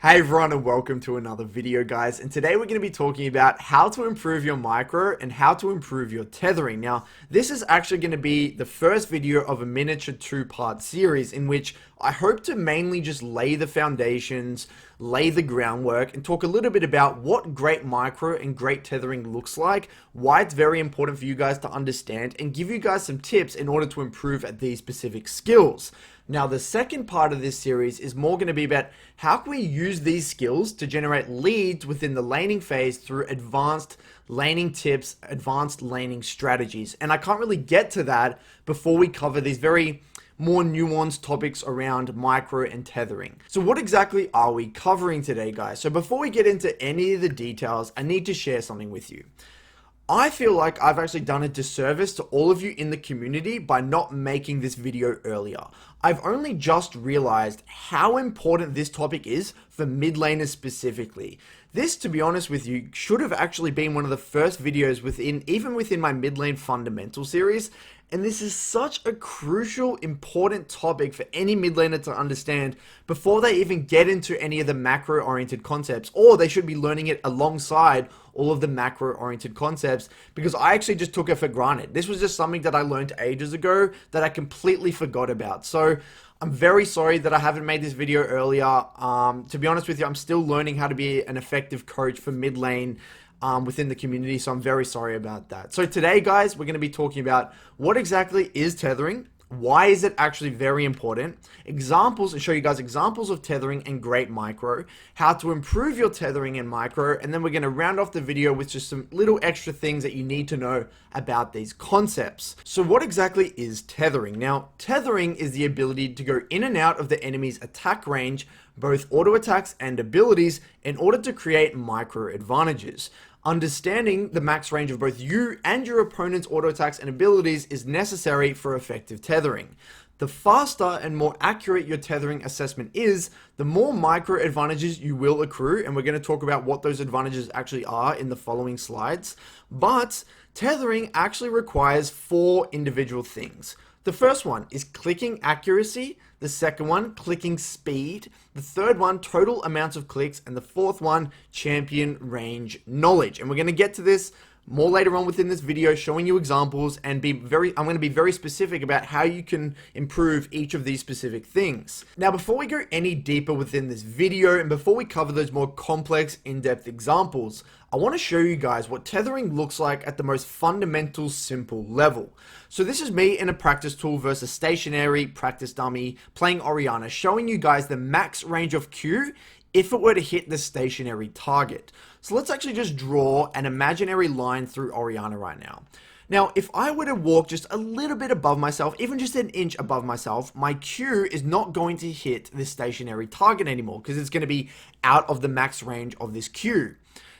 Hey everyone and welcome to another video, guys, and today we're going to be talking about how to improve your micro and how to improve your tethering. Now, this is actually going to be the first video of a miniature two-part series in which I hope to mainly just lay the foundations, lay the groundwork, and talk a little bit about what great micro and great tethering looks like, why it's very important for you guys to understand, and give you guys some tips in order to improve at these specific skills. Now, the second part of this series is more going to be about how can we use these skills to generate leads within the laning phase through advanced laning tips, advanced laning strategies. And I can't really get to that before we cover these very more nuanced topics around micro and tethering. So what exactly are we covering today, guys? So before we get into any of the details, I need to share something with you. I feel like I've actually done a disservice to all of you in the community by not making this video earlier. I've only just realized how important this topic is for mid laners specifically. This, to be honest with you, should have actually been one of the first videos even within my mid lane fundamental series. And this is such a crucial, important topic for any mid laner to understand before they even get into any of the macro-oriented concepts, or they should be learning it alongside all of the macro-oriented concepts, because I actually just took it for granted. This was just something that I learned ages ago that I completely forgot about. So I'm very sorry that I haven't made this video earlier. To be honest with you, I'm still learning how to be an effective coach for mid lane within the community, so I'm very sorry about that. So today, guys, we're going to be talking about what exactly is tethering, why is it actually very important, examples, and show you guys examples of tethering and great micro, how to improve your tethering and micro, and then we're going to round off the video with just some little extra things that you need to know about these concepts. So what exactly is tethering? Now, tethering is the ability to go in and out of the enemy's attack range, both auto attacks and abilities, in order to create micro advantages. Understanding the max range of both you and your opponent's auto attacks and abilities is necessary for effective tethering. The faster and more accurate your tethering assessment is, the more micro advantages you will accrue, and we're going to talk about what those advantages actually are in the following slides. But tethering actually requires 4 individual things. The first one is clicking accuracy, the second one, clicking speed, the third one, total amounts of clicks, and the fourth one, champion range knowledge. And we're going to get to this more later on within this video, showing you examples, and I'm going to be very specific about how you can improve each of these specific things. Now, before we go any deeper within this video, and before we cover those more complex, in-depth examples, I want to show you guys what tethering looks like at the most fundamental, simple level. So this is me in a practice tool versus stationary practice dummy playing Orianna, showing you guys the max range of Q if it were to hit the stationary target. So let's actually just draw an imaginary line through Orianna right now. Now, if I were to walk just a little bit above myself, even just an inch above myself, my Q is not going to hit this stationary target anymore because it's going to be out of the max range of this Q.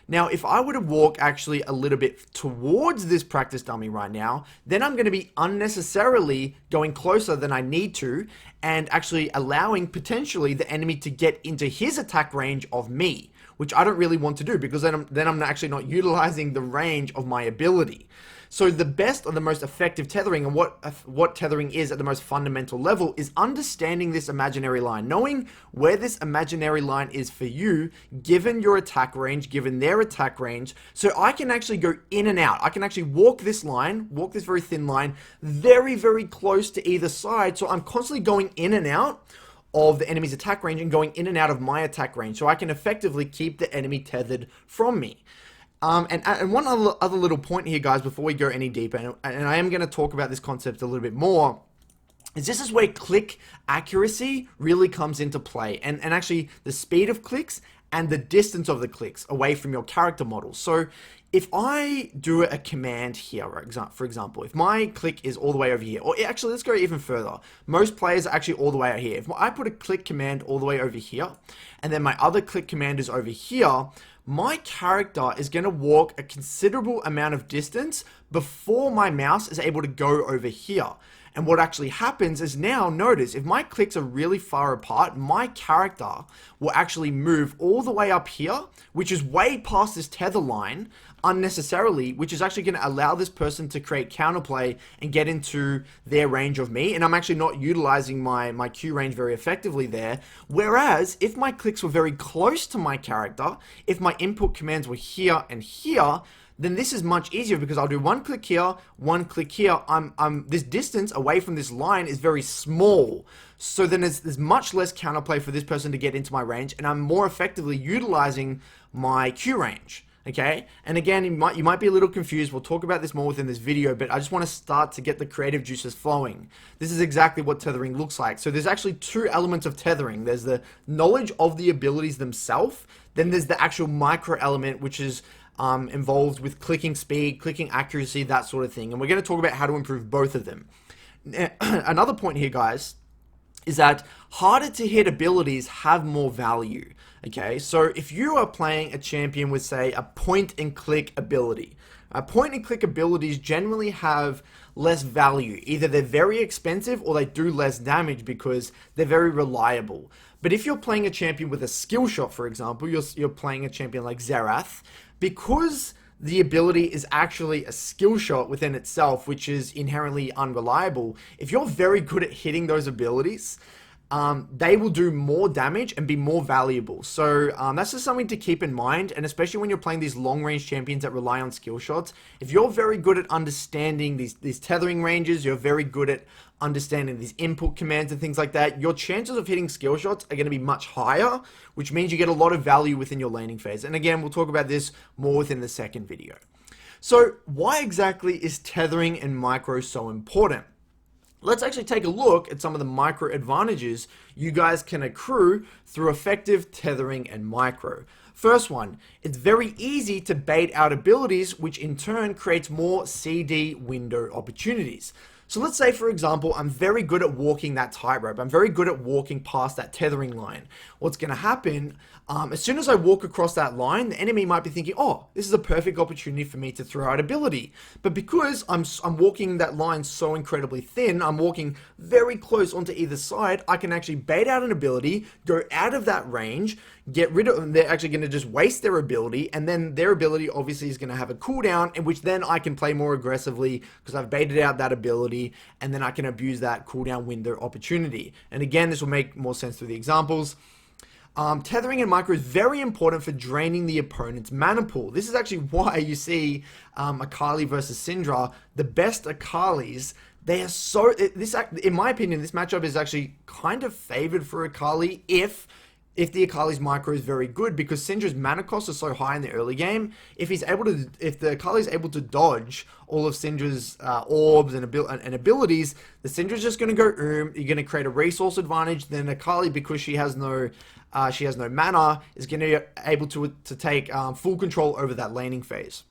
Now, if I were to walk actually a little bit towards this practice dummy right now, then I'm going to be unnecessarily going closer than I need to and actually allowing potentially the enemy to get into his attack range of me, which I don't really want to do because then I'm actually not utilizing the range of my ability. So the best or the most effective tethering, and what tethering is at the most fundamental level, is understanding this imaginary line, knowing where this imaginary line is for you, given your attack range, given their attack range, so I can actually go in and out. I can actually walk this very thin line, very, very close to either side, so I'm constantly going in and out of the enemy's attack range and going in and out of my attack range, so I can effectively keep the enemy tethered from me. And one other little point here, guys, before we go any deeper, and I am going to talk about this concept a little bit more, is this is where click accuracy really comes into play, and actually the speed of clicks and the distance of the clicks away from your character model. So if I do a command here, for example, if my click is all the way over here, or actually let's go even further. Most players are actually all the way out here. If I put a click command all the way over here, and then my other click command is over here, my character is going to walk a considerable amount of distance before my mouse is able to go over here. And what actually happens is, now notice, if my clicks are really far apart, my character will actually move all the way up here, which is way past this tether line unnecessarily, which is actually going to allow this person to create counterplay and get into their range of me. And I'm actually not utilizing my Q range very effectively there. Whereas if my clicks were very close to my character, if my input commands were here and here, then this is much easier, because I'll do one click here, one click here. This distance away from this line is very small. So then there's much less counterplay for this person to get into my range, and I'm more effectively utilizing my Q range. Okay, and again, you might be a little confused. We'll talk about this more within this video, but I just want to start to get the creative juices flowing. This is exactly what tethering looks like. So there's actually two elements of tethering. There's the knowledge of the abilities themselves, then there's the actual micro element, which is involved with clicking speed, clicking accuracy, that sort of thing. And we're going to talk about how to improve both of them. Another point here, guys, is that harder to hit abilities have more value. Okay, so if you are playing a champion with, say, a point and click ability, point and click abilities generally have less value. Either they're very expensive or they do less damage because they're very reliable. But if you're playing a champion with a skill shot, for example, you're playing a champion like Xerath, because the ability is actually a skill shot within itself, which is inherently unreliable, if you're very good at hitting those abilities, they will do more damage and be more valuable. So that's just something to keep in mind, and especially when you're playing these long-range champions that rely on skill shots. If you're very good at understanding these tethering ranges, you're very good at understanding these input commands and things like that, your chances of hitting skill shots are going to be much higher, which means you get a lot of value within your laning phase. And again, we'll talk about this more within the second video. So why exactly is tethering and micro so important? Let's actually take a look at some of the micro advantages you guys can accrue through effective tethering and micro. First one, it's very easy to bait out abilities, which in turn creates more CD window opportunities. So let's say, for example, I'm very good at walking that tightrope. I'm very good at walking past that tethering line. What's going to happen, as soon as I walk across that line, the enemy might be thinking, oh, this is a perfect opportunity for me to throw out ability. But because I'm walking that line so incredibly thin, I'm walking very close onto either side, I can actually bait out an ability, go out of that range, get rid of them. They're actually going to just waste their ability, and then their ability obviously is going to have a cooldown, in which then I can play more aggressively because I've baited out that ability, and then I can abuse that cooldown window opportunity. And again, this will make more sense through the examples. Tethering and micro is very important for draining the opponent's mana pool. This is actually why you see Akali versus Syndra, the best Akalis, they are so, in my opinion, this matchup is actually kind of favored for Akali if the Akali's micro is very good, because Syndra's mana cost is so high in the early game. If the Akali's able to dodge all of Syndra's orbs and abilities, the Syndra's just going to go you're going to create a resource advantage. Then Akali, because she has no mana, is going to be able to take full control over that laning phase.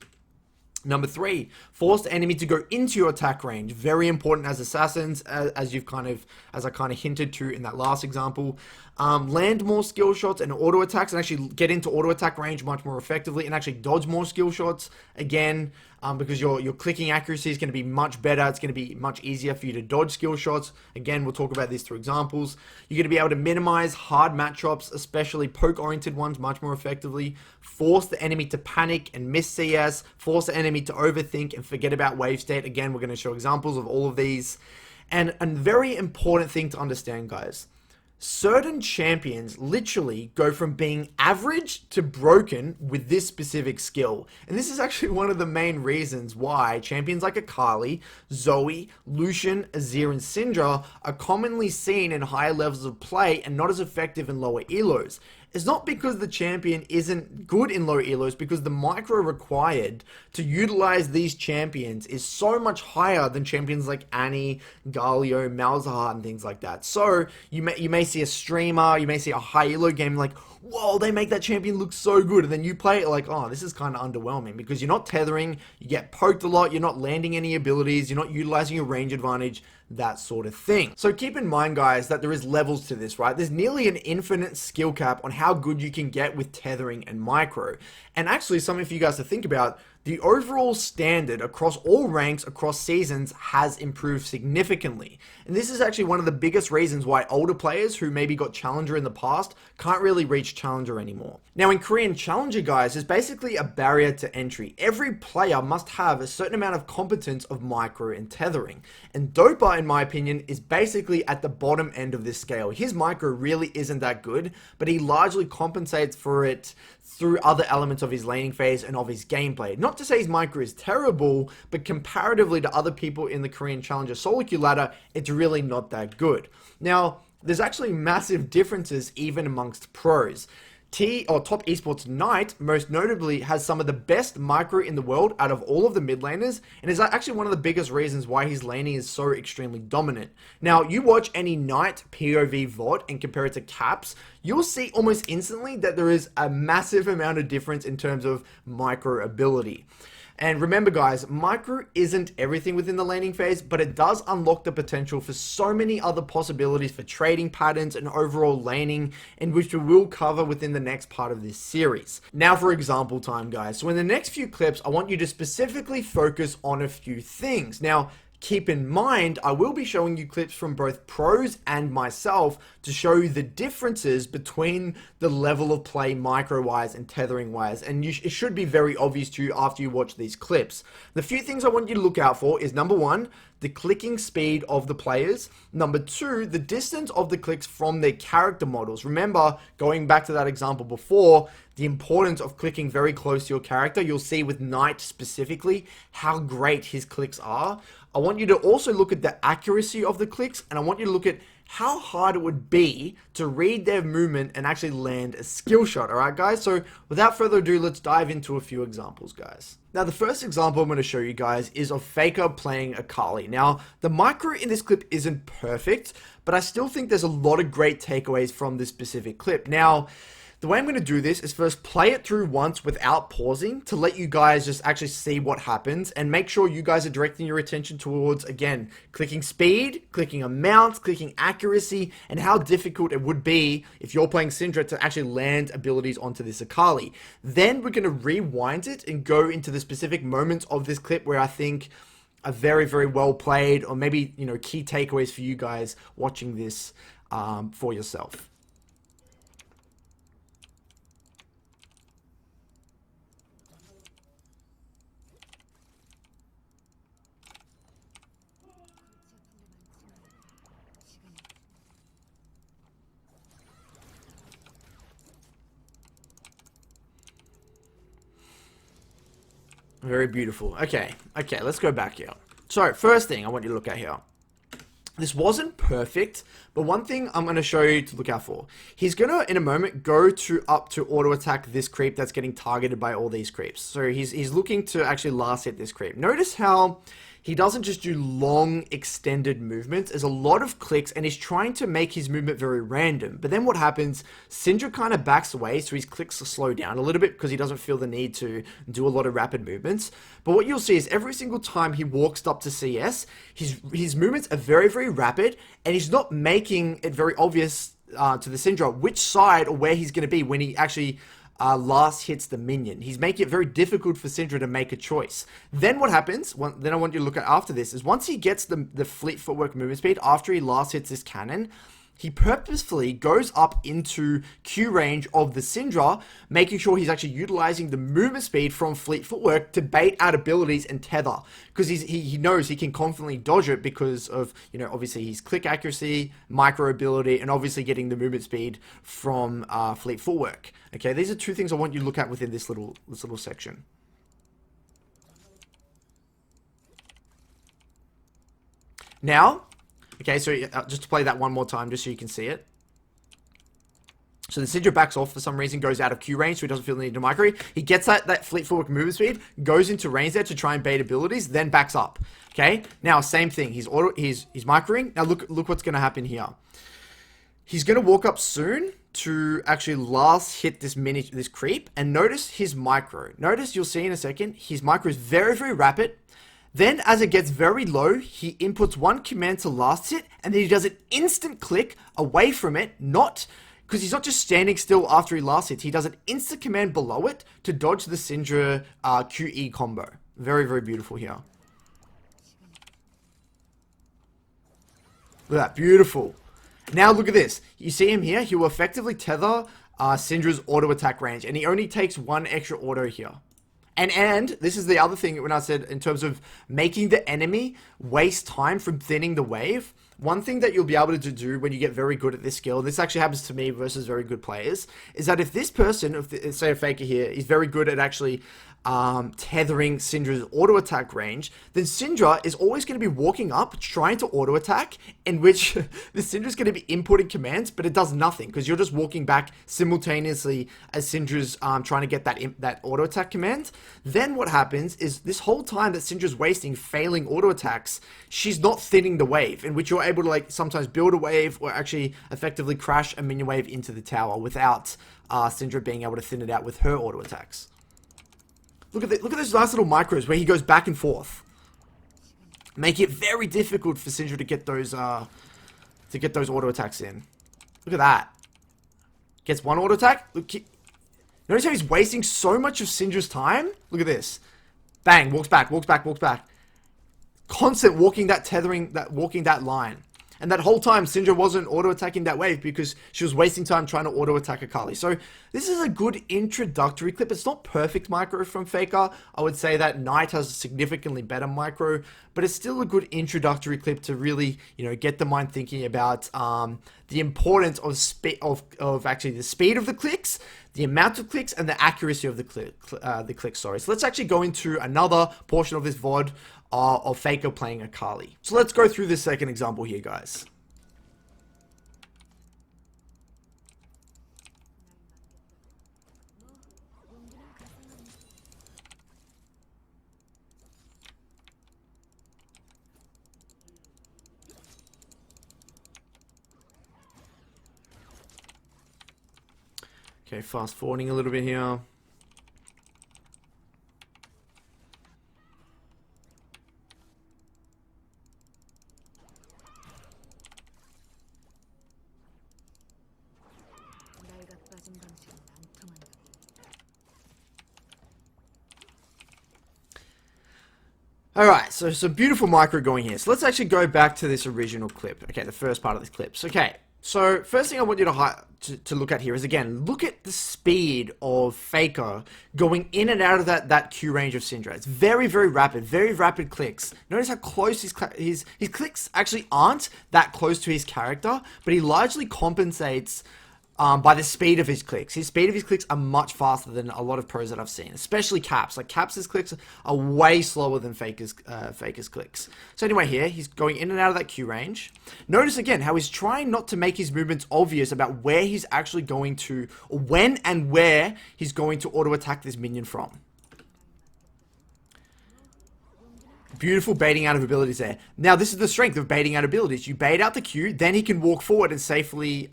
Number 3, force the enemy to go into your attack range. Very important as assassins, as I kind of hinted to in that last example. Land more skill shots and auto attacks, and actually get into auto attack range much more effectively, and actually dodge more skill shots. Again, because your clicking accuracy is going to be much better. It's going to be much easier for you to dodge skill shots. Again, we'll talk about this through examples. You're going to be able to minimize hard matchups, especially poke-oriented ones, much more effectively. Force the enemy to panic and miss CS. Force the enemy to overthink and forget about wave state. Again, we're going to show examples of all of these. And a very important thing to understand, guys. Certain champions literally go from being average to broken with this specific skill. And this is actually one of the main reasons why champions like Akali, Zoe, Lucian, Azir, and Syndra are commonly seen in higher levels of play and not as effective in lower elos. It's not because the champion isn't good in low elos, because the micro required to utilize these champions is so much higher than champions like Annie, Galio, Malzahar, and things like that. So you may see a streamer, you may see a high elo game like, whoa, they make that champion look so good, and then you play it like, oh, this is kind of underwhelming, because you're not tethering, you get poked a lot, you're not landing any abilities, you're not utilizing your range advantage, that sort of thing. So keep in mind, guys, that there is levels to this, right? There's nearly an infinite skill cap on how good you can get with tethering and micro. And actually, something for you guys to think about, the overall standard across all ranks, across seasons, has improved significantly. And this is actually one of the biggest reasons why older players who maybe got Challenger in the past can't really reach Challenger anymore. Now in Korean Challenger, guys, there's basically a barrier to entry. Every player must have a certain amount of competence of micro and tethering. And Dopa, in my opinion, is basically at the bottom end of this scale. His micro really isn't that good, but he largely compensates for it through other elements of his laning phase and of his gameplay. Not to say his micro is terrible, but comparatively to other people in the Korean Challenger solo queue ladder, it's really not that good. Now, there's actually massive differences even amongst pros. Top Esports Knight, most notably, has some of the best micro in the world out of all of the mid laners, and is actually one of the biggest reasons why his laning is so extremely dominant. Now, you watch any Knight POV VOD and compare it to Caps, you'll see almost instantly that there is a massive amount of difference in terms of micro ability. And remember, guys, micro isn't everything within the laning phase, but it does unlock the potential for so many other possibilities for trading patterns and overall laning, and which we will cover within the next part of this series. Now for example time, guys. So in the next few clips, I want you to specifically focus on a few things. Now, keep in mind, I will be showing you clips from both pros and myself to show you the differences between the level of play micro-wise and tethering-wise, and it should be very obvious to you after you watch these clips. The few things I want you to look out for is, number one, the clicking speed of the players. Number two, the distance of the clicks from their character models. Remember, going back to that example before, the importance of clicking very close to your character. You'll see with Knight specifically how great his clicks are. I want you to also look at the accuracy of the clicks, and I want you to look at how hard it would be to read their movement and actually land a skill shot. Alright guys, so without further ado, let's dive into a few examples, guys. Now the first example I'm going to show you guys is of Faker playing Akali. Now the micro in this clip isn't perfect, but I still think there's a lot of great takeaways from this specific clip. Now, the way I'm going to do this is first play it through once without pausing to let you guys just actually see what happens, and make sure you guys are directing your attention towards, again, clicking speed, clicking amount, clicking accuracy, and how difficult it would be if you're playing Syndra to actually land abilities onto this Akali. Then we're going to rewind it and go into the specific moments of this clip where I think are very, very well played, or maybe, you know, key takeaways for you guys watching this for yourself. Very beautiful. Okay, let's go back here. So, first thing I want you to look at here. This wasn't perfect, but one thing I'm going to show you to look out for. He's going to, in a moment, go up to auto attack this creep that's getting targeted by all these creeps. So he's looking to actually last hit this creep. Notice how he doesn't just do long, extended movements. There's a lot of clicks, and he's trying to make his movement very random. But then what happens, Syndra kind of backs away, so his clicks will slow down a little bit because he doesn't feel the need to do a lot of rapid movements. But what you'll see is every single time he walks up to CS, his movements are very, very rapid, and he's not making it very obvious to the Syndra which side or where he's going to be when he actually last hits the minion. He's making it very difficult for Syndra to make a choice. Then what happens, then I want you to look at after this, is once he gets the fleet footwork movement speed, after he last hits this cannon, he purposefully goes up into Q range of the Syndra, making sure he's actually utilizing the movement speed from fleet footwork to bait out abilities and tether, because he knows he can confidently dodge it because of, you know, obviously his click accuracy, micro ability, and obviously getting the movement speed from fleet footwork. Okay, these are two things I want you to look at within this little section. Now, okay, so just to play that one more time, just so you can see it. So the Syndra backs off for some reason, goes out of Q range, so he doesn't feel the need to micro. He gets that fleet forward movement speed, goes into range there to try and bait abilities, then backs up. Okay, now same thing. He's microing. Now look what's going to happen here. He's going to walk up soon to actually last hit this creep, and notice his micro. Notice, you'll see in a second, his micro is very, very rapid. Then, as it gets very low, he inputs one command to last hit, and then he does an instant click away from it, because because he's not just standing still after he last hits. He does an instant command below it to dodge the Syndra QE combo. Very, very beautiful here. Look at that. Beautiful. Now look at this. You see him here? He will effectively tether Syndra's auto attack range, and he only takes one extra auto here. And this is the other thing when I said in terms of making the enemy waste time from thinning the wave. One thing that you'll be able to do when you get very good at this skill, this actually happens to me versus very good players, is that if this person, say a Faker here, is very good at actually tethering Syndra's auto attack range, then Syndra is always going to be walking up trying to auto attack, in which the Syndra's going to be inputting commands, but it does nothing because you're just walking back simultaneously as Syndra's trying to get that auto attack command. Then what happens is this whole time that Syndra's wasting failing auto attacks, she's not thinning the wave, in which you're able to like sometimes build a wave or actually effectively crash a minion wave into the tower without Syndra being able to thin it out with her auto attacks. Look at those nice little micros where he goes back and forth, make it very difficult for Syndra to get those auto attacks in. Look at that. Gets one auto attack. Look, notice how he's wasting so much of Syndra's time. Look at this. Bang, walks back, walks back, walks back. Constant walking that tethering, walking that line. And that whole time, Syndra wasn't auto-attacking that wave because she was wasting time trying to auto-attack Akali. So this is a good introductory clip. It's not perfect micro from Faker. I would say that Knight has a significantly better micro, but it's still a good introductory clip to really, you know, get the mind thinking about the importance of actually the speed of the clicks, the amount of clicks, and the accuracy of the clicks. Sorry. So let's actually go into another portion of this VOD of Faker playing Akali. So let's go through this second example here, guys. Okay, fast forwarding a little bit here. Alright, so some beautiful micro going here. So let's actually go back to this original clip. Okay, the first part of this clip. So, okay, so first thing I want you to look at here is, again, look at the speed of Faker going in and out of that Q range of Syndra. It's very, very rapid clicks. Notice how close his clicks actually aren't that close to his character, but he largely compensates by the speed of his clicks. His speed of his clicks are much faster than a lot of pros that I've seen, especially Caps. Like Caps' clicks are way slower than Faker's clicks. So anyway, here he's going in and out of that Q range. Notice again how he's trying not to make his movements obvious about where he's actually going to, or when and where he's going to auto attack this minion from. Beautiful baiting out of abilities there. Now, this is the strength of baiting out abilities. You bait out the Q, then he can walk forward and safely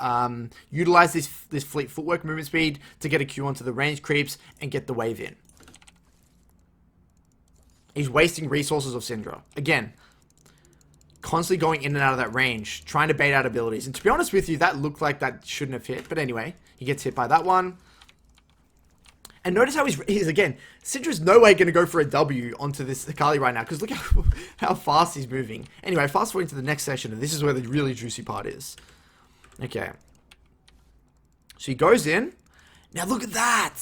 utilize this fleet footwork movement speed to get a Q onto the range creeps and get the wave in. He's wasting resources of Syndra. Again, constantly going in and out of that range, trying to bait out abilities. And to be honest with you, that looked like that shouldn't have hit. But anyway, he gets hit by that one. And notice how he's again, Syndra's no way going to go for a W onto this Akali right now, because look how fast he's moving. Anyway, fast forward to the next session, and this is where the really juicy part is. Okay. So he goes in. Now look at that.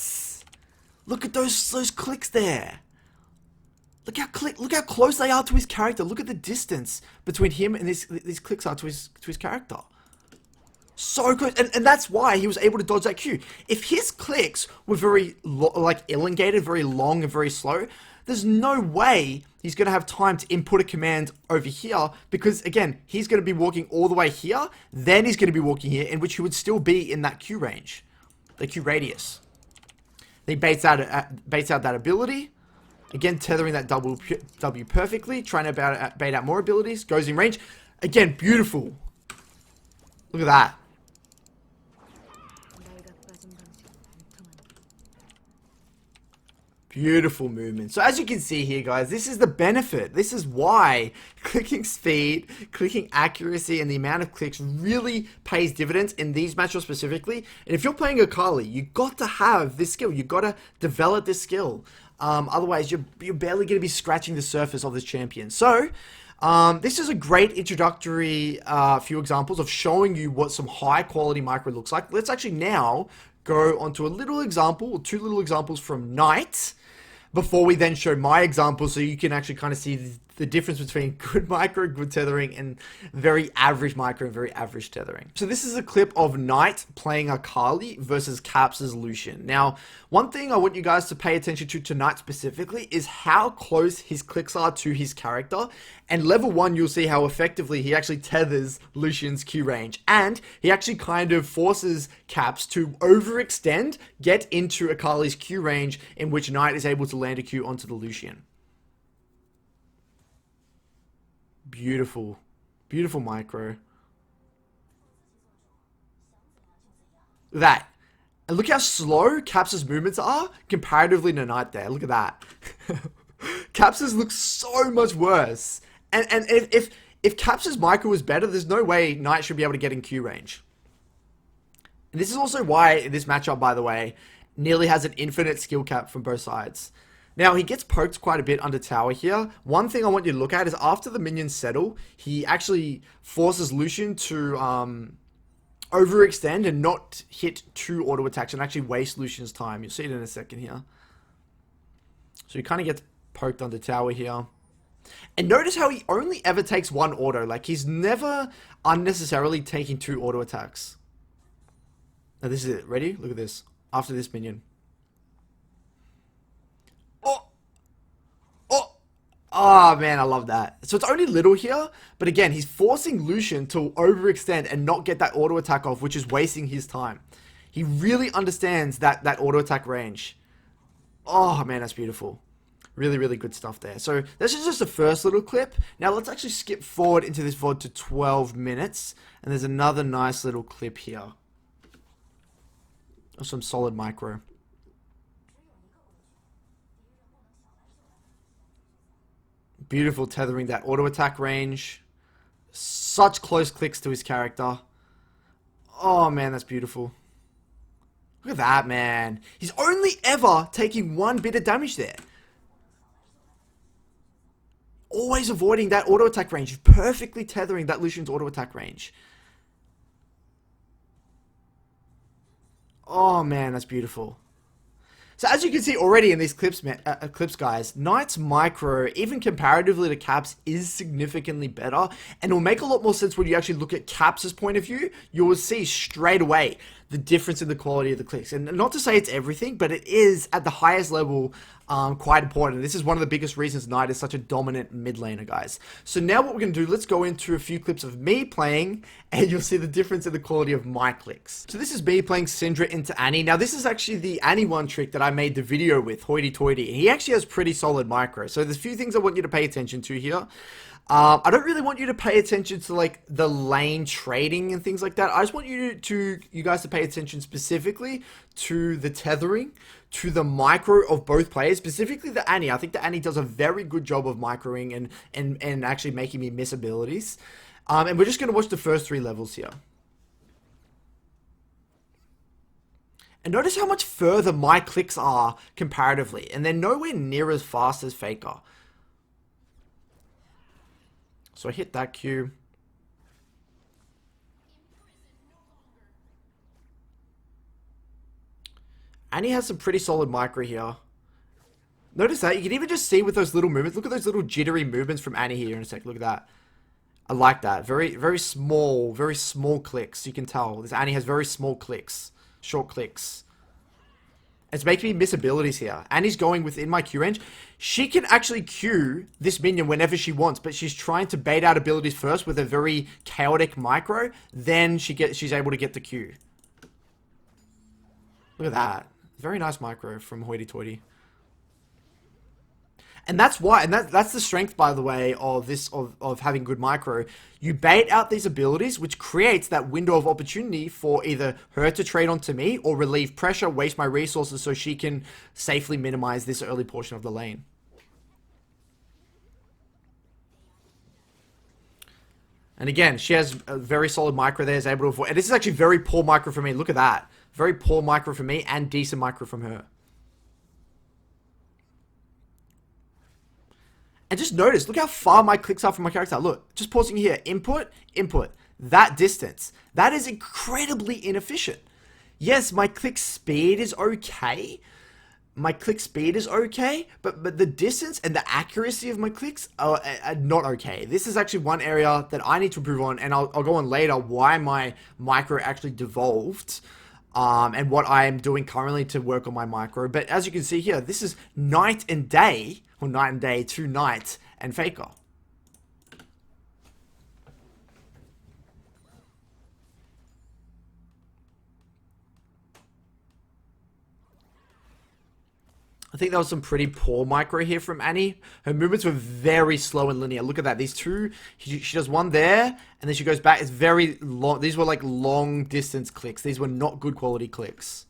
Look at those clicks there. Look how close they are to his character. Look at the distance between him and these clicks are to his character. So close, and that's why he was able to dodge that Q. If his clicks were very elongated, very long and very slow, there's no way he's going to have time to input a command over here, because again, he's going to be walking all the way here, then he's going to be walking here, in which he would still be in that Q range, the Q radius. He baits out that ability, again tethering that W perfectly, trying to bait out more abilities, goes in range, again beautiful. Look at that. Beautiful movement. So as you can see here, guys, this is the benefit. This is why clicking speed, clicking accuracy, and the amount of clicks really pays dividends in these matchups specifically. And if you're playing Akali, you got to have this skill. You got to develop this skill. Otherwise, you're barely going to be scratching the surface of this champion. So this is a great introductory few examples of showing you what some high quality micro looks like. Let's actually now go onto a little example, or two little examples from Knight, before we then show my example, so you can actually kind of see the difference between good micro, good tethering, and very average micro and very average tethering. So this is a clip of Knight playing Akali versus Caps' Lucian. Now, one thing I want you guys to pay attention to Knight specifically is how close his clicks are to his character. And level 1, you'll see how effectively he actually tethers Lucian's Q range. And he actually kind of forces Caps to overextend, get into Akali's Q range, in which Knight is able to land a Q onto the Lucian. Beautiful. Beautiful micro. That. And look how slow Caps' movements are comparatively to Knight there. Look at that. Caps' looks so much worse. And if Caps' micro was better, there's no way Knight should be able to get in Q range. And this is also why this matchup, by the way, nearly has an infinite skill cap from both sides. Now, he gets poked quite a bit under tower here. One thing I want you to look at is after the minions settle, he actually forces Lucian to overextend and not hit 2 auto attacks and actually waste Lucian's time. You'll see it in a second here. So he kind of gets poked under tower here. And notice how he only ever takes 1 auto. Like, he's never unnecessarily taking 2 auto attacks. Now, this is it. Ready? Look at this. After this minion. Oh, man, I love that. So it's only little here, but again, he's forcing Lucian to overextend and not get that auto attack off, which is wasting his time. He really understands that auto attack range. Oh, man, that's beautiful. Really, really good stuff there. So this is just the first little clip. Now let's actually skip forward into this VOD to 12 minutes, and there's another nice little clip here of some solid micro. Beautiful tethering, that auto attack range. Such close clicks to his character. Oh man, that's beautiful. Look at that, man. He's only ever taking 1 bit of damage there. Always avoiding that auto attack range. Perfectly tethering that Lucian's auto attack range. Oh man, that's beautiful. So as you can see already in these clips, guys, Knight's micro, even comparatively to Caps, is significantly better. And it will make a lot more sense when you actually look at Caps' point of view. You will see straight away the difference in the quality of the clicks. And not to say it's everything, but it is, at the highest level, quite important. This is one of the biggest reasons Knight is such a dominant mid laner, guys. So now what we're going to do, let's go into a few clips of me playing, and you'll see the difference in the quality of my clicks. So this is me playing Syndra into Annie. Now this is actually the Annie 1 trick that I made the video with, Hoity Toity. He actually has pretty solid micro. So there's a few things I want you to pay attention to here. I don't really want you to pay attention to like the lane trading and things like that. I just want you guys to pay attention specifically to the tethering, to the micro of both players, specifically the Annie. I think the Annie does a very good job of microing and actually making me miss abilities. And we're just going to watch the first 3 levels here. And notice how much further my clicks are comparatively, and they're nowhere near as fast as Faker. So I hit that Q. And he has some pretty solid micro here. Notice that. You can even just see with those little movements. Look at those little jittery movements from Annie here in a sec. Look at that. I like that. Very, very small clicks. You can tell. This Annie has very small clicks. Short clicks. It's making me miss abilities here. Annie's going within my Q range. She can actually Q this minion whenever she wants, but she's trying to bait out abilities first with a very chaotic micro. Then she's able to get the Q. Look at that. Very nice micro from Hoity Toity. And that's why, and that's the strength, by the way, of this, of having good micro. You bait out these abilities, which creates that window of opportunity for either her to trade onto me or relieve pressure, waste my resources so she can safely minimize this early portion of the lane. And again, she has a very solid micro there, is able to avoid. And this is actually very poor micro for me. Look at that. Very poor micro for me and decent micro from her. And just notice, look how far my clicks are from my character. Look, just pausing here. Input, input. That distance. That is incredibly inefficient. Yes, my click speed is okay. My click speed is okay, but the distance and the accuracy of my clicks are not okay. This is actually one area that I need to improve on, and I'll go on later why my micro actually devolved, and what I am doing currently to work on my micro. But as you can see here, this is night and day, or night and day to night and Faker. I think that was some pretty poor micro here from Annie. Her movements were very slow and linear. Look at that. These two, she does one there, and then she goes back. It's very long. These were like long distance clicks. These were not good quality clicks.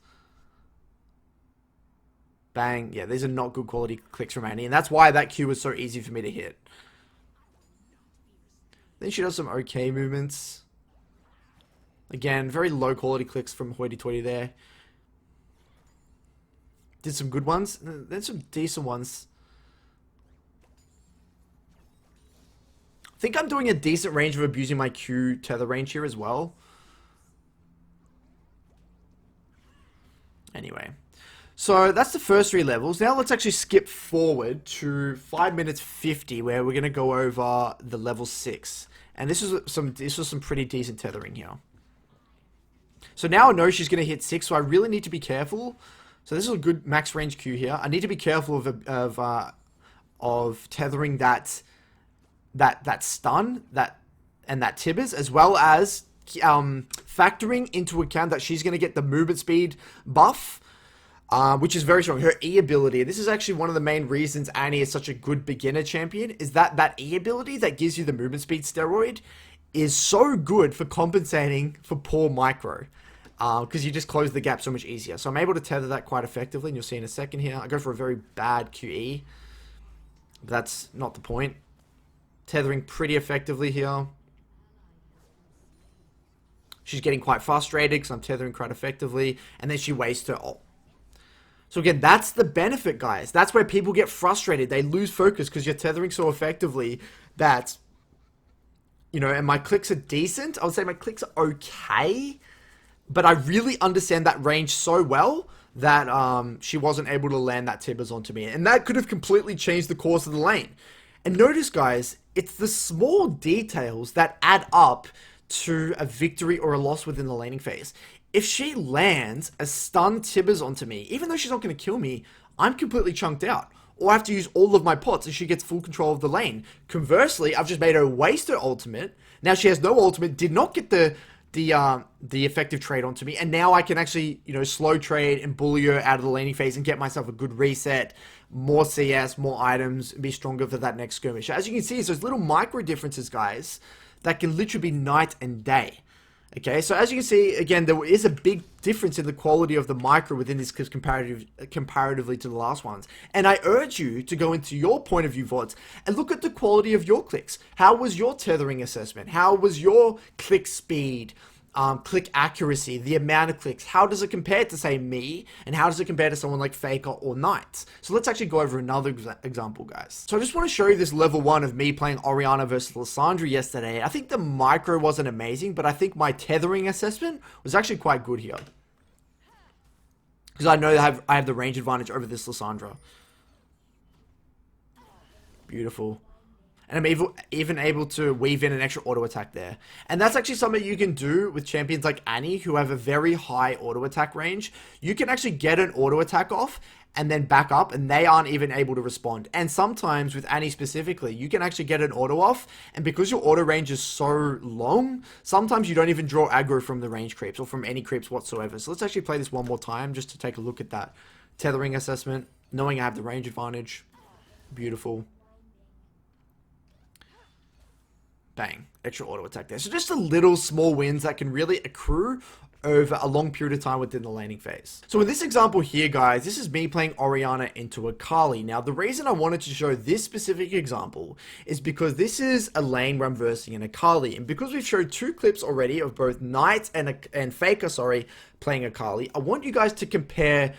Bang. Yeah, these are not good quality clicks from Annie, and that's why that Q was so easy for me to hit. Then she does some okay movements. Again, very low quality clicks from Hoity Toity there. Did some good ones, then some decent ones. I think I'm doing a decent range of abusing my Q tether range here as well. Anyway, so that's the first 3 levels. Now let's actually skip forward to 5 minutes 50, where we're gonna go over the level 6. And this was some pretty decent tethering here. So now I know she's gonna hit 6, so I really need to be careful. So this is a good max range Q here. I need to be careful of tethering that stun and that Tibbers, as well as factoring into account that she's going to get the movement speed buff, which is very strong. Her E ability. This is actually one of the main reasons Annie is such a good beginner champion. Is that E ability that gives you the movement speed steroid is so good for compensating for poor micro. Because you just close the gap so much easier. So I'm able to tether that quite effectively, and you'll see in a second here. I go for a very bad QE. But that's not the point. Tethering pretty effectively here. She's getting quite frustrated because I'm tethering quite effectively. And then she wastes her ult. So again, that's the benefit, guys. That's where people get frustrated. They lose focus because you're tethering so effectively that, you know, and my clicks are decent. I would say my clicks are okay. But I really understand that range so well that she wasn't able to land that Tibbers onto me. And that could have completely changed the course of the lane. And notice, guys, it's the small details that add up to a victory or a loss within the laning phase. If she lands a stun Tibbers onto me, even though she's not going to kill me, I'm completely chunked out. Or I have to use all of my pots and she gets full control of the lane. Conversely, I've just made her waste her ultimate. Now she has no ultimate, did not get the effective trade onto me, and now I can actually, you know, slow trade and bully her out of the laning phase and get myself a good reset, more CS, more items, and be stronger for that next skirmish. As you can see, it's those little micro differences, guys, that can literally be night and day. Okay, so as you can see, again, there is a big difference in the quality of the micro within this comparatively to the last ones. And I urge you to go into your point of view VODs and look at the quality of your clicks. How was your tethering assessment? How was your click speed? Click accuracy, the amount of clicks, how does it compare to, say, me, and how does it compare to someone like Faker or Knight? So let's actually go over another example, guys. So I just want to show you this level 1 of me playing Orianna versus Lissandra yesterday. I think the micro wasn't amazing, but I think my tethering assessment was actually quite good here. Because I know that I have the range advantage over this Lissandra. Beautiful. And I'm even able to weave in an extra auto attack there. And that's actually something you can do with champions like Annie, who have a very high auto attack range. You can actually get an auto attack off and then back up, and they aren't even able to respond. And sometimes with Annie specifically, you can actually get an auto off, and because your auto range is so long, sometimes you don't even draw aggro from the range creeps or from any creeps whatsoever. So let's actually play this one more time just to take a look at that tethering assessment, knowing I have the range advantage. Beautiful. Bang. Extra auto attack there. So just a little small wins that can really accrue over a long period of time within the laning phase. So in this example here, guys, this is me playing Orianna into a Kali. Now, the reason I wanted to show this specific example is because this is a lane where I'm versing in a Kali. And because we've showed 2 clips already of both Knight and Faker, playing a Kali, I want you guys to compare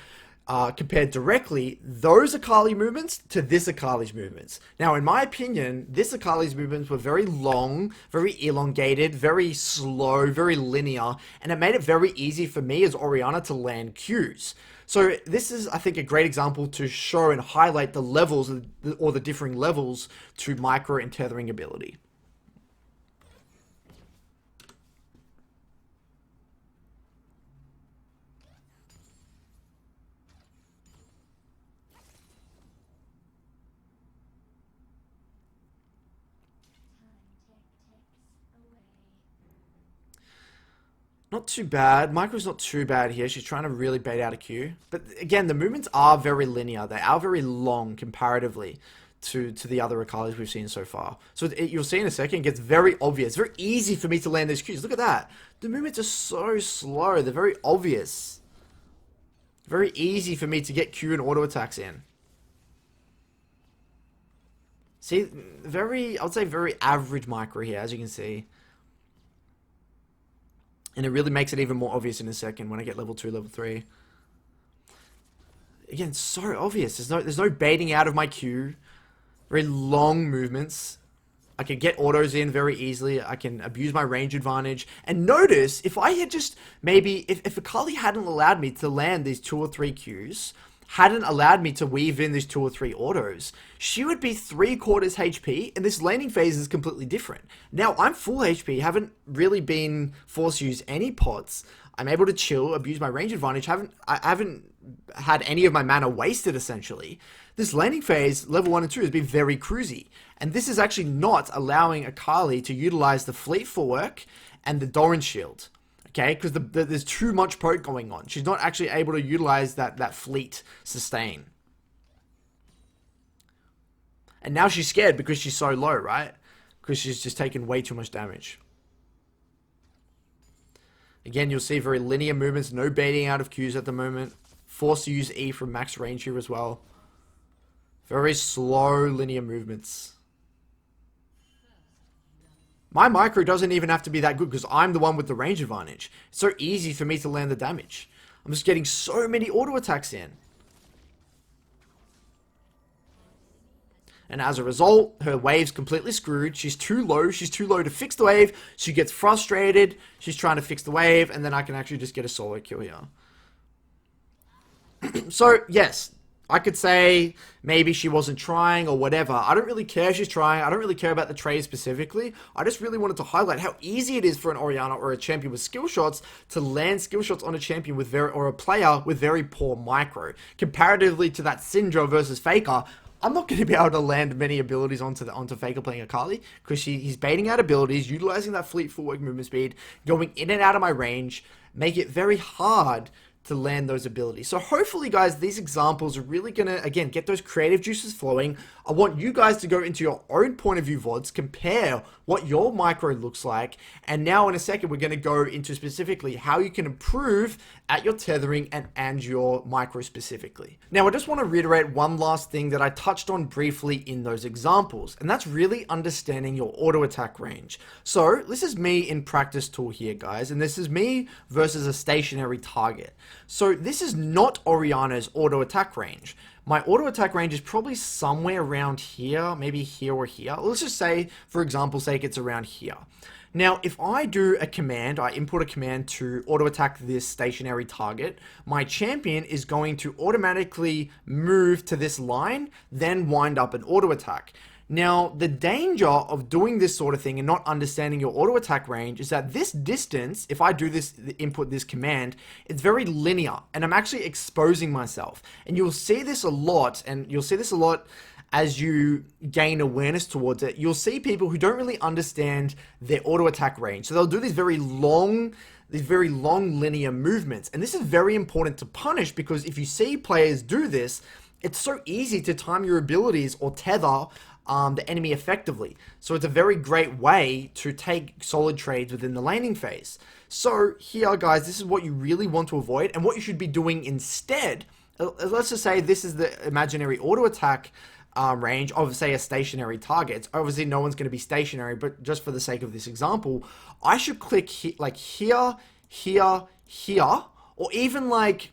directly those Akali movements to this Akali's movements. Now, in my opinion, this Akali's movements were very long, very elongated, very slow, very linear, and it made it very easy for me as Orianna to land Qs. So this is, I think, a great example to show and highlight the levels or the differing levels to micro and tethering ability. Not too bad. Micro's not too bad here. She's trying to really bait out a Q. But again, the movements are very linear. They are very long comparatively to the other Akalis we've seen so far. So you'll see in a second, it gets very obvious. It's very easy for me to land those Qs. Look at that. The movements are so slow. They're very obvious. Very easy for me to get Q and auto attacks in. See, I would say very average micro here, as you can see. And it really makes it even more obvious in a second when I get level 2, level 3. Again, so obvious. There's no baiting out of my Q. Very long movements. I can get autos in very easily. I can abuse my range advantage. And notice, if I had just maybe, if Akali hadn't allowed me to land these 2 or 3 Qs, hadn't allowed me to weave in these 2 or 3 autos, she would be 3/4 HP, and this laning phase is completely different. Now, I'm full HP, haven't really been forced to use any pots. I'm able to chill, abuse my range advantage, I haven't had any of my mana wasted, essentially. This laning phase, level 1 and 2, has been very cruisy, and this is actually not allowing Akali to utilize the fleet footwork and the Doran shield. Okay, because there's too much poke going on. She's not actually able to utilize that fleet sustain. And now she's scared because she's so low, right? Because she's just taken way too much damage. Again, you'll see very linear movements, no baiting out of Qs at the moment. Forced to use E from max range here as well. Very slow linear movements. My micro doesn't even have to be that good because I'm the one with the range advantage. It's so easy for me to land the damage. I'm just getting so many auto attacks in. And as a result, her wave's completely screwed. She's too low. She's too low to fix the wave. She gets frustrated. She's trying to fix the wave. And then I can actually just get a solo kill here. So, yes. I could say maybe she wasn't trying or whatever. I don't really care if she's trying. I don't really care about the trade specifically. I just really wanted to highlight how easy it is for an Orianna or a champion with skill shots to land skill shots on a champion with or a player with very poor micro. Comparatively to that Syndra versus Faker, I'm not going to be able to land many abilities onto Faker playing Akali because he's baiting out abilities, utilizing that fleet footwork movement speed, going in and out of my range, make it very hard to land those abilities. So hopefully, guys, these examples are really going to, again, get those creative juices flowing. I want you guys to go into your own point of view VODs, compare what your micro looks like, and now in a second, we're going to go into specifically how you can improve at your tethering and your micro specifically. Now, I just want to reiterate one last thing that I touched on briefly in those examples, and that's really understanding your auto attack range. So this is me in practice tool here, guys, and this is me versus a stationary target. So this is not Orianna's auto attack range. My auto attack range is probably somewhere around here, maybe here or here. Let's just say, for example's sake, it's around here. Now, if I do a command, I input a command to auto attack this stationary target, my champion is going to automatically move to this line, then wind up an auto attack. Now, the danger of doing this sort of thing and not understanding your auto attack range is that this distance, if I do this, input this command, it's very linear and I'm actually exposing myself. And you'll see this a lot, as you gain awareness towards it. You'll see people who don't really understand their auto attack range. So they'll do these very long linear movements. And this is very important to punish because if you see players do this, it's so easy to time your abilities or tether the enemy effectively. So it's a very great way to take solid trades within the laning phase. So here, guys, this is what you really want to avoid and what you should be doing instead. Let's just say this is the imaginary auto attack range of, say, a stationary target. Obviously, no one's going to be stationary, but just for the sake of this example, I should click like here, here, here, or even like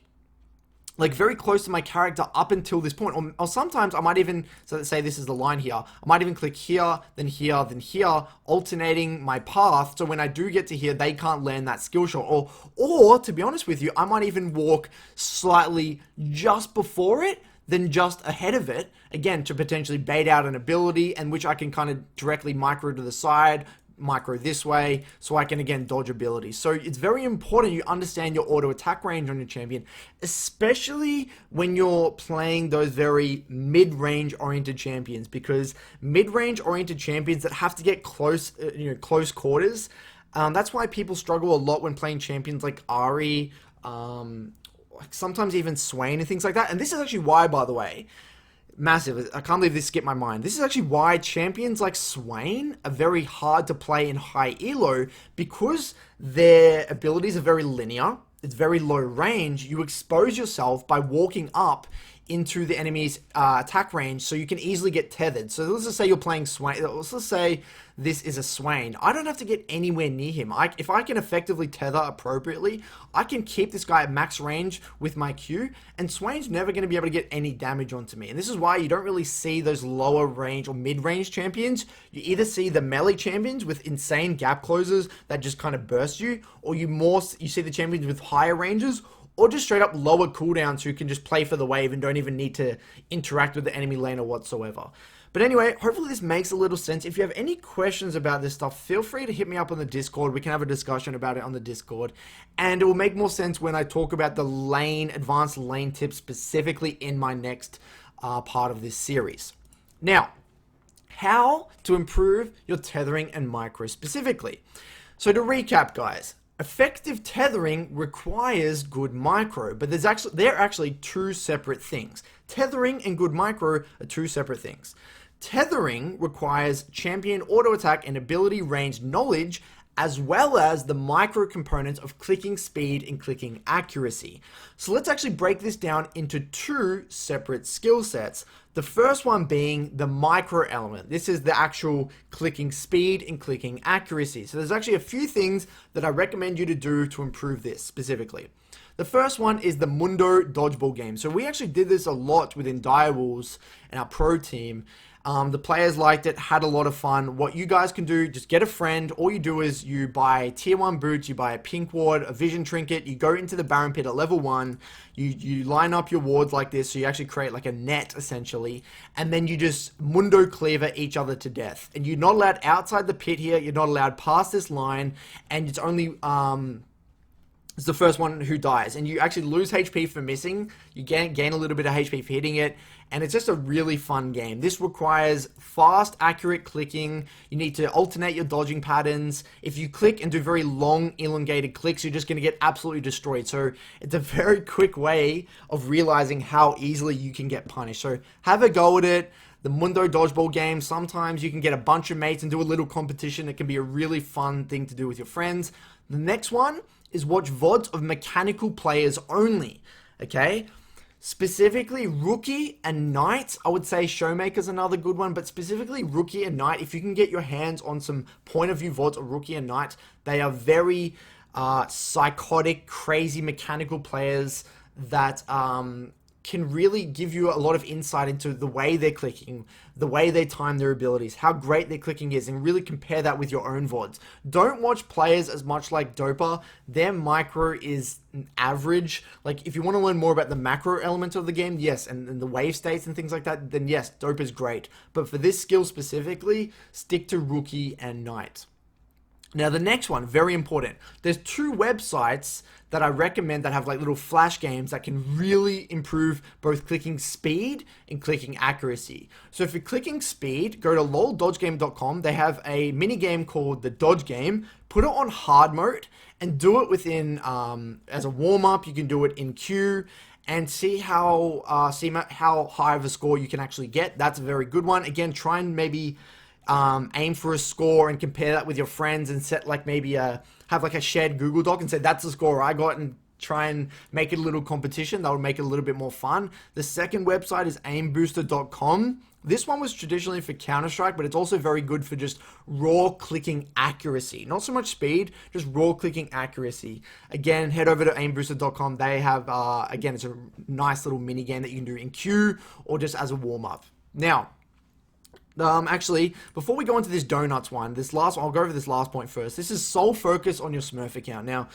very close to my character up until this point. Or sometimes I might even, so let's say this is the line here, I might even click here, then here, then here, alternating my path, so when I do get to here, they can't land that skill shot. Or to be honest with you, I might even walk slightly just before it, then just ahead of it, again, to potentially bait out an ability, and which I can kind of directly micro to the side, micro this way, so I can again dodge abilities. So it's very important you understand your auto attack range on your champion, especially when you're playing those very mid-range oriented champions, because mid-range oriented champions that have to get close, close quarters, that's why people struggle a lot when playing champions like Ari, sometimes even Swain and things like that. And this is actually why, by the way, massive, I can't believe this skipped my mind. This is actually why champions like Swain are very hard to play in high elo, because their abilities are very linear, it's very low range. You expose yourself by walking up into the enemy's attack range, so you can easily get tethered. So let's just say you're playing Swain. Let's just say this is a Swain. I don't have to get anywhere near him. If I can effectively tether appropriately, I can keep this guy at max range with my Q, and Swain's never going to be able to get any damage onto me. And this is why you don't really see those lower range or mid-range champions. You either see the melee champions with insane gap closers that just kind of burst you, or you see the champions with higher ranges, or just straight up lower cooldowns who can just play for the wave and don't even need to interact with the enemy laner whatsoever. But anyway, hopefully this makes a little sense. If you have any questions about this stuff, feel free to hit me up on the Discord. We can have a discussion about it on the Discord. And it will make more sense when I talk about the advanced lane tips specifically in my next part of this series. Now, how to improve your tethering and micro specifically. So to recap, guys, effective tethering requires good micro, but they're actually two separate things. Tethering and good micro are two separate things. Tethering requires champion auto attack and ability range knowledge, as well as the micro components of clicking speed and clicking accuracy. So let's actually break this down into two separate skill sets. The first one being the micro element. This is the actual clicking speed and clicking accuracy. So there's actually a few things that I recommend you to do to improve this specifically. The first one is the Mundo dodgeball game. So we actually did this a lot within Direwolves and our pro team. The players liked it, had a lot of fun. What you guys can do, just get a friend. All you do is you buy tier 1 boots, you buy a pink ward, a vision trinket, you go into the Baron pit at level 1, you line up your wards like this, so you actually create like a net essentially, and then you just Mundo cleaver each other to death. And you're not allowed outside the pit here, you're not allowed past this line, and it's only it's the first one who dies, and you actually lose HP for missing. You gain a little bit of HP for hitting it, and it's just a really fun game. This requires fast, accurate clicking. You need to alternate your dodging patterns. If you click and do very long, elongated clicks, you're just going to get absolutely destroyed. So it's a very quick way of realizing how easily you can get punished. So have a go at it. The Mundo dodgeball game, sometimes you can get a bunch of mates and do a little competition. It can be a really fun thing to do with your friends. The next one is watch VODs of mechanical players only, okay? Specifically, Rookie and Knight. I would say Showmaker's another good one, but specifically Rookie and Knight, if you can get your hands on some point of view VODs of Rookie and Knight, they are very psychotic, crazy mechanical players that can really give you a lot of insight into the way they're clicking, the way they time their abilities, how great their clicking is, and really compare that with your own VODs. Don't watch players as much like Dopa. Their micro is average. Like, if you want to learn more about the macro element of the game, yes, and the wave states and things like that, then yes, Dopa's great. But for this skill specifically, stick to Rookie and Knight. Now, the next one, very important. There's two websites that I recommend that have like little flash games that can really improve both clicking speed and clicking accuracy. So for clicking speed, go to loldodgegame.com. They have a mini game called the Dodge Game. Put it on hard mode and do it within, as a warm-up. You can do it in queue. and see how high of a score you can actually get. That's a very good one. Again, try and maybe aim for a score and compare that with your friends and set like maybe have like a shared Google Doc and say that's the score I got, and try and make it a little competition. That would make it a little bit more fun. The second website is aimbooster.com. This one was traditionally for Counter-Strike, but it's also very good for just raw clicking accuracy. Not so much speed, just raw clicking accuracy. Again, head over to aimbooster.com. They have, again, it's a nice little mini game that you can do in queue or just as a warm-up. Now, actually, before we go into this donuts one, I'll go over this last point first. This is sole focus on your Smurf account. Now,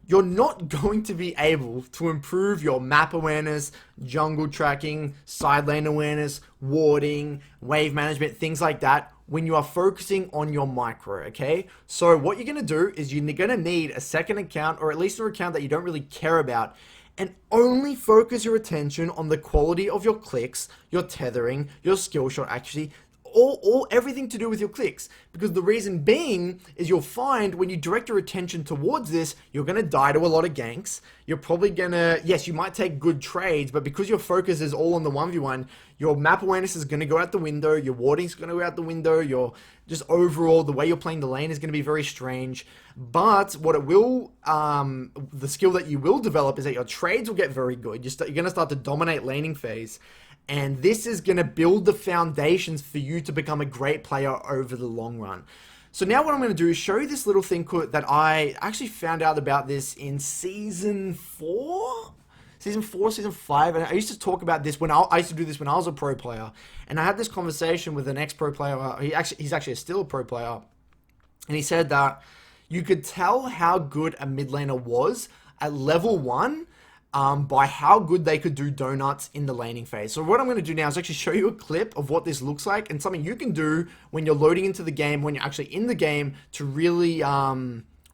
you're not going to be able to improve your map awareness, jungle tracking, side lane awareness, warding, wave management, things like that when you are focusing on your micro, okay? So what you're going to do is you're going to need a second account, or at least an account that you don't really care about, and only focus your attention on the quality of your clicks, your tethering, your skill shot accuracy, everything to do with your clicks. Because the reason being is you'll find when you direct your attention towards this, you're going to die to a lot of ganks. You're probably going to, yes, you might take good trades, but because your focus is all on the 1v1, your map awareness is going to go out the window, your warding is going to go out the window, your just overall, the way you're playing the lane is going to be very strange. But what it will, the skill that you will develop is that your trades will get very good. You're going to start to dominate laning phase. And this is going to build the foundations for you to become a great player over the long run. So now what I'm going to do is show you this little thing that I actually found out about this in season 4, season 5. And I used to talk about this I used to do this when I was a pro player. And I had this conversation with an ex-pro player. He's actually still a pro player. And he said that you could tell how good a mid laner was at level 1 by how good they could do donuts in the laning phase. So what I'm going to do now is actually show you a clip of what this looks like and something you can do when you're loading into the game, when you're actually in the game, to really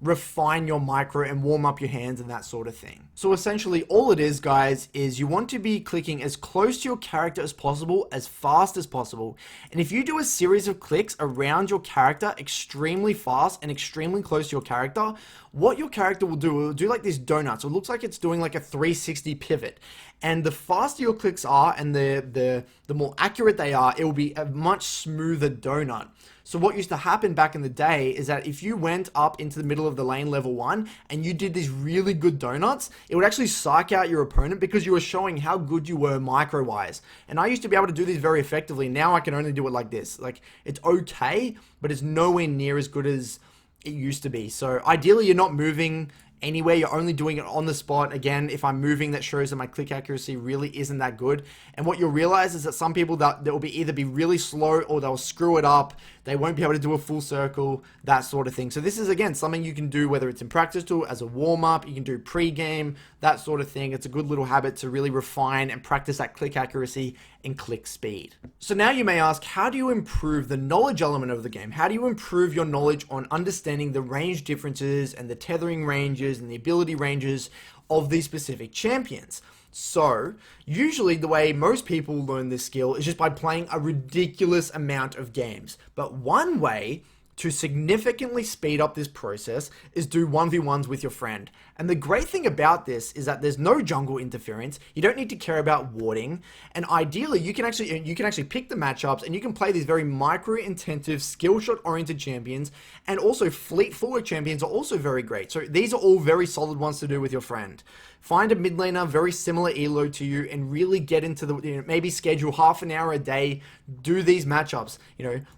refine your micro and warm up your hands and that sort of thing. So essentially all it is, guys, is you want to be clicking as close to your character as possible, as fast as possible. And if you do a series of clicks around your character extremely fast and extremely close to your character, what your character will do like this donut. So it looks like it's doing like a 360 pivot. And the faster your clicks are and the more accurate they are, it will be a much smoother donut. So what used to happen back in the day is that if you went up into the middle of the lane level 1 and you did these really good donuts, it would actually psych out your opponent because you were showing how good you were micro-wise. And I used to be able to do this very effectively. Now I can only do it like this. Like, it's okay, but it's nowhere near as good as it used to be. So ideally you're not moving anywhere, you're only doing it on the spot. Again, if I'm moving, that shows that my click accuracy really isn't that good. And what you'll realize is that some people that will either be really slow or they'll screw it up. They won't be able to do a full circle, that sort of thing. So this is, again, something you can do, whether it's in practice tool, as a warm-up, you can do pre-game, that sort of thing. It's a good little habit to really refine and practice that click accuracy and click speed. So now you may ask, how do you improve the knowledge element of the game? How do you improve your knowledge on understanding the range differences and the tethering ranges and the ability ranges of these specific champions? So, usually the way most people learn this skill is just by playing a ridiculous amount of games. But one way to significantly speed up this process is do 1v1s with your friend. And the great thing about this is that there's no jungle interference. You don't need to care about warding. And ideally, you can actually pick the matchups and you can play these very micro-intensive, skill shot-oriented champions. And also fleet forward champions are also very great. So these are all very solid ones to do with your friend. Find a mid laner, very similar elo to you, and really get into the, maybe schedule half an hour a day, do these matchups.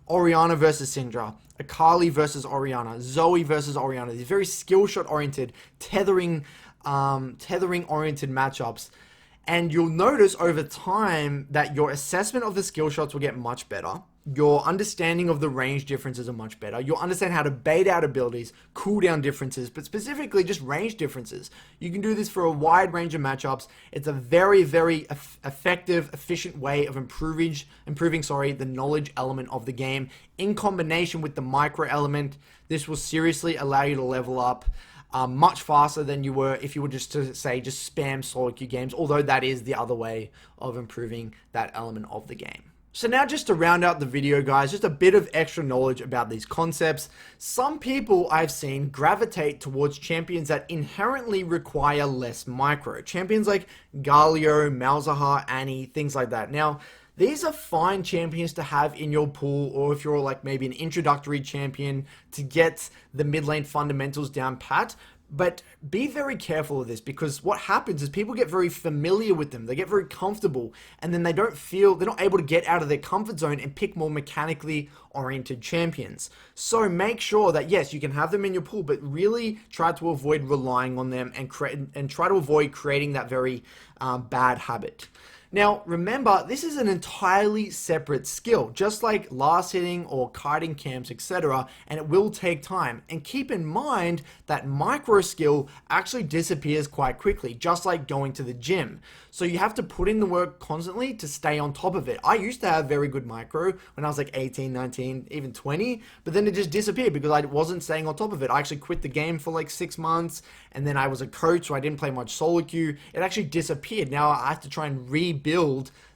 Orianna versus Syndra, Akali versus Orianna, Zoe versus Orianna. These very skill shot oriented, tethering oriented matchups. And you'll notice over time that your assessment of the skill shots will get much better. Your understanding of the range differences are much better. You'll understand how to bait out abilities, cooldown differences, but specifically just range differences. You can do this for a wide range of matchups. It's a very, very effective, efficient way of improving the knowledge element of the game in combination with the micro element. This will seriously allow you to level up much faster than you were if you were just to say just spam solo queue games, although that is the other way of improving that element of the game. So now just to round out the video, guys, just a bit of extra knowledge about these concepts. Some people I've seen gravitate towards champions that inherently require less micro. Champions like Galio, Malzahar, Annie, things like that. Now, these are fine champions to have in your pool, or if you're like maybe an introductory champion to get the mid lane fundamentals down pat. But be very careful of this, because what happens is people get very familiar with them. They get very comfortable, and then they're not able to get out of their comfort zone and pick more mechanically oriented champions. So make sure that, yes, you can have them in your pool, but really try to avoid relying on them and try to avoid creating that very bad habit. Now, remember, this is an entirely separate skill, just like last hitting or kiting camps, etc., and it will take time. And keep in mind that micro skill actually disappears quite quickly, just like going to the gym. So you have to put in the work constantly to stay on top of it. I used to have very good micro when I was like 18, 19, even 20, but then it just disappeared because I wasn't staying on top of it. I actually quit the game for like 6 months, and then I was a coach, so I didn't play much solo queue. It actually disappeared. Now I have to try and rebuild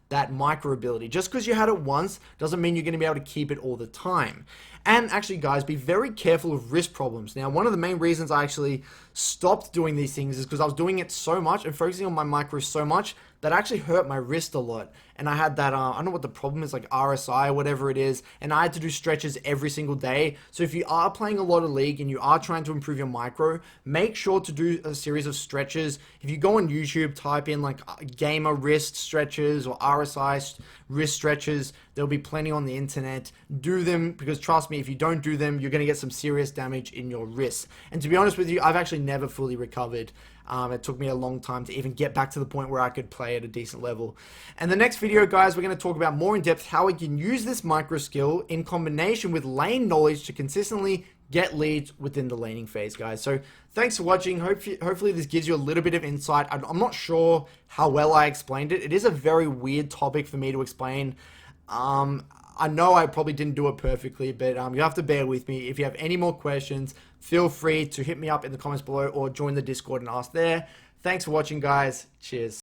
that micro ability. Just because you had it once doesn't mean you're going to be able to keep it all the time. And actually, guys, be very careful of wrist problems. Now, one of the main reasons I actually stopped doing these things is because I was doing it so much and focusing on my micro so much that actually hurt my wrist a lot. And I had that, I don't know what the problem is, like RSI or whatever it is, and I had to do stretches every single day. So if you are playing a lot of League and you are trying to improve your micro, make sure to do a series of stretches. If you go on YouTube, type in like gamer wrist stretches or RSI wrist stretches, there'll be plenty on the internet. Do them, because trust me, if you don't do them, you're going to get some serious damage in your wrists. And to be honest with you, I've actually never fully recovered. It took me a long time to even get back to the point where I could play at a decent level. And the next video, guys, we're going to talk about more in depth how we can use this micro skill in combination with lane knowledge to consistently get leads within the laning phase, guys. So thanks for watching. Hopefully this gives you a little bit of insight. I'm not sure how well I explained it. It is a very weird topic for me to explain. I know I probably didn't do it perfectly, but you have to bear with me. If you have any more questions, feel free to hit me up in the comments below or join the Discord and ask there. Thanks for watching, guys. Cheers.